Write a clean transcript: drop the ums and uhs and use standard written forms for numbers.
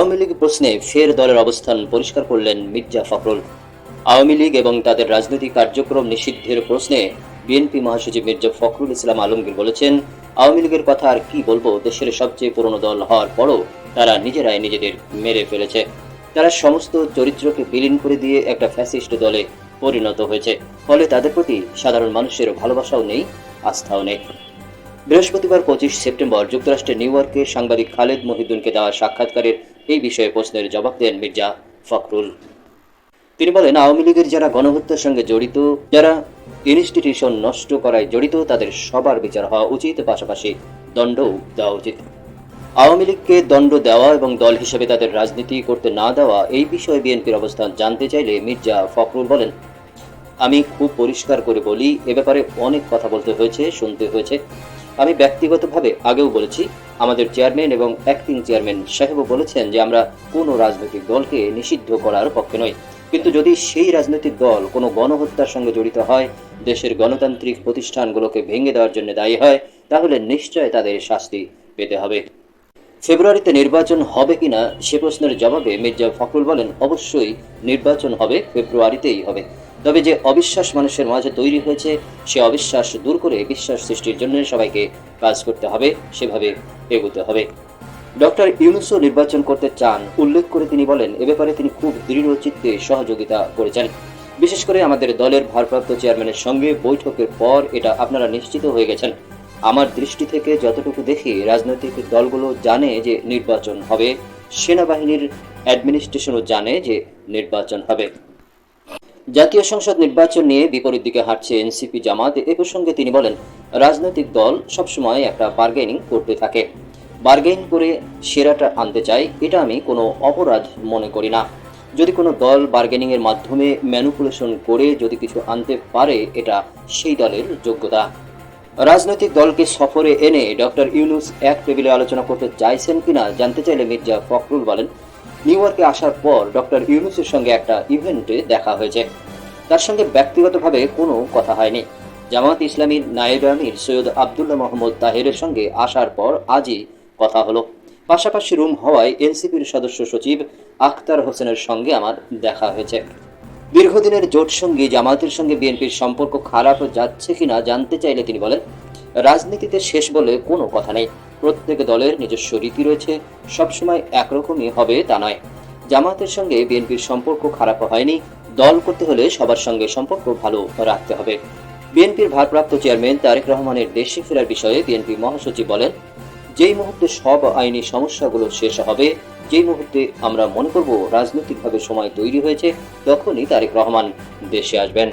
আওয়ামী লীগ প্রশ্নে ফের দলের অবস্থান পরিষ্কার করলেন মির্জা ফখরুল। আওয়ামী লীগ এবং তাদের রাজনৈতিক কার্যক্রম নিষিদ্ধের প্রশ্নে বিএনপি মহাসচিব মির্জা ফখরুল ইসলাম আলমগীর বলেছেন, আওয়ামী লীগের কথা আর কি বলবো, দেশের সবচেয়ে পুরনো দল হওয়ার পরও তারা নিজেরাই নিজেদের মেরে ফেলেছে। তারা সমস্ত চরিত্রকে বিলীন করে দিয়ে একটা ফ্যাসিস্ট দলে পরিণত হয়েছে। ফলে তাদের প্রতি সাধারণ মানুষের ভালোবাসাও নেই, আস্থাও নেই। বৃহস্পতিবার 25 সেপ্টেম্বর যুক্তরাষ্ট্রের নিউ ইয়র্কে সাংবাদিক খালেদ মহিউদ্দিনকে দেওয়া সাক্ষাৎকারের এই বিষয়ে প্রশ্নের জবাব দেন মির্জা ফখরুল। তিনি বলেন, আওয়ামী লীগের যারা গণহত্যার সঙ্গে জড়িত, যারা ইনস্টিটিউশন নষ্ট করায় জড়িত, তাদের সবার বিচার হওয়া উচিত, পাশাপাশি দণ্ডও দেওয়া উচিত। আওয়ামী লীগকে দণ্ড দেওয়া এবং দল হিসেবে তাদের রাজনীতি করতে না দেওয়া, এই বিষয়ে বিএনপির অবস্থান জানতে চাইলে মির্জা ফখরুল বলেন, আমি খুব পরিষ্কার করে বলি, এ ব্যাপারে অনেক কথা বলতে হয়েছে, শুনতে হয়েছে। আমি ব্যক্তিগতভাবে আগেও বলেছি, আমাদের চেয়ারম্যান এবং অ্যাক্টিং চেয়ারম্যান সাহেবও বলেছেন যে আমরা কোনো রাজনৈতিক দলকে নিষিদ্ধ করার পক্ষে নই। কিন্তু যদি সেই রাজনৈতিক দল কোনো গণহত্যার সঙ্গে জড়িত হয়, দেশের গণতান্ত্রিক প্রতিষ্ঠানগুলোকে ভেঙে দেওয়ার জন্য দায়ী হয়, তাহলে নিশ্চয় তাদের শাস্তি পেতে হবে। ফেব্রুয়ারিতে নির্বাচন হবে কিনা সে প্রশ্নের জবাবে মির্জা ফখরুল বলেন, অবশ্যই নির্বাচন হবে, ফেব্রুয়ারিতেই হবে। তবে যে অবিশ্বাস মানুষের মাঝে তৈরি হয়েছে, সে অবিশ্বাস দূর করে বিশ্বাস সৃষ্টির জন্য সবাইকে কাজ করতে হবে, সেভাবে এগোতে হবে। ডক্টর ইউনূসও নির্বাচন করতে চান উল্লেখ করে তিনি বলেন, এ ব্যাপারে তিনি খুব দৃঢ় চিত্তে সহযোগিতা করেছেন। বিশেষ করে আমাদের দলের ভারপ্রাপ্ত চেয়ারম্যানের সঙ্গে বৈঠকের পর এটা আপনারা নিশ্চিত হয়ে গেছেন। আমার দৃষ্টি থেকে যতটুকু দেখি, রাজনৈতিক দলগুলো জানে যে নির্বাচন হবে, সেনাবাহিনীর অ্যাডমিনিস্ট্রেশনও জানে যে নির্বাচন হবে। জাতীয় সংসদ নির্বাচন নিয়ে বিপরীত দিকে হাঁটছে এনসিপি জামাত। এ প্রসঙ্গে তিনি বলেন, রাজনৈতিক দল সবসময় একটা বার্গেনিং করতে থাকে, বার্গেন করে সেরাটা আনতে চায়, এটা আমি কোনো অপরাধ মনে করি না। যদি কোনো দল বার্গেনিং এর মাধ্যমে ম্যানিপুলেশন করে যদি কিছু আনতে পারে, এটা সেই দলের যোগ্যতা। রাজনৈতিক দলকে সফরে এনে ডক্টর ইউনূস এক টেবিলে আলোচনা করতে চাইছেন কিনা জানতে চাইলে মির্জা ফখরুল বলেন, নিউ ইয়র্কে আসার পর ডক্টর ইউনূসের সঙ্গে একটা ইভেন্টে দেখা হয়েছে, তার সঙ্গে ব্যক্তিগতভাবে কোনো কথা হয়নি। জামাত ইসলামীর নায়েবে আমির সৈয়দ আবদুল্লাহ মোহাম্মদ তাহেরের সঙ্গে আসার পর আজই কথা হলো। পাশাপাশি রুম হওয়ায় এনসিপির সদস্য সচিব আখতার হোসেনের সঙ্গে আমার দেখা হয়েছে। দীর্ঘদিনের জোট সঙ্গী জামাতের সঙ্গে বিএনপির সম্পর্ক খারাপ যাচ্ছে কিনা জানতে চাইলে তিনি বলেন, রাজনীতিতে শেষ বলে কোনো কথা নেই, প্রত্যেক দলের নিজস্ব রীতি রয়েছে, সবসময় একরকমই হবে তা নয়। জামাতের সঙ্গে বিএনপির সম্পর্ক খারাপ হয়নি, দল করতে হলে সবার সঙ্গে সম্পর্ক ভালো রাখতে হবে। বিএনপির ভারপ্রাপ্ত চেয়ারম্যান তারেক রহমানের দেশে ফেরার বিষয়ে বিএনপি মহাসচিব বলেন, যেই মুহূর্তে সব আইনি সমস্যাগুলো শেষ হবে, যেই মুহূর্তে আমরা মনে করব রাজনৈতিকভাবে সময় তৈরি হয়েছে, তখনই তারেক রহমান দেশে আসবেন।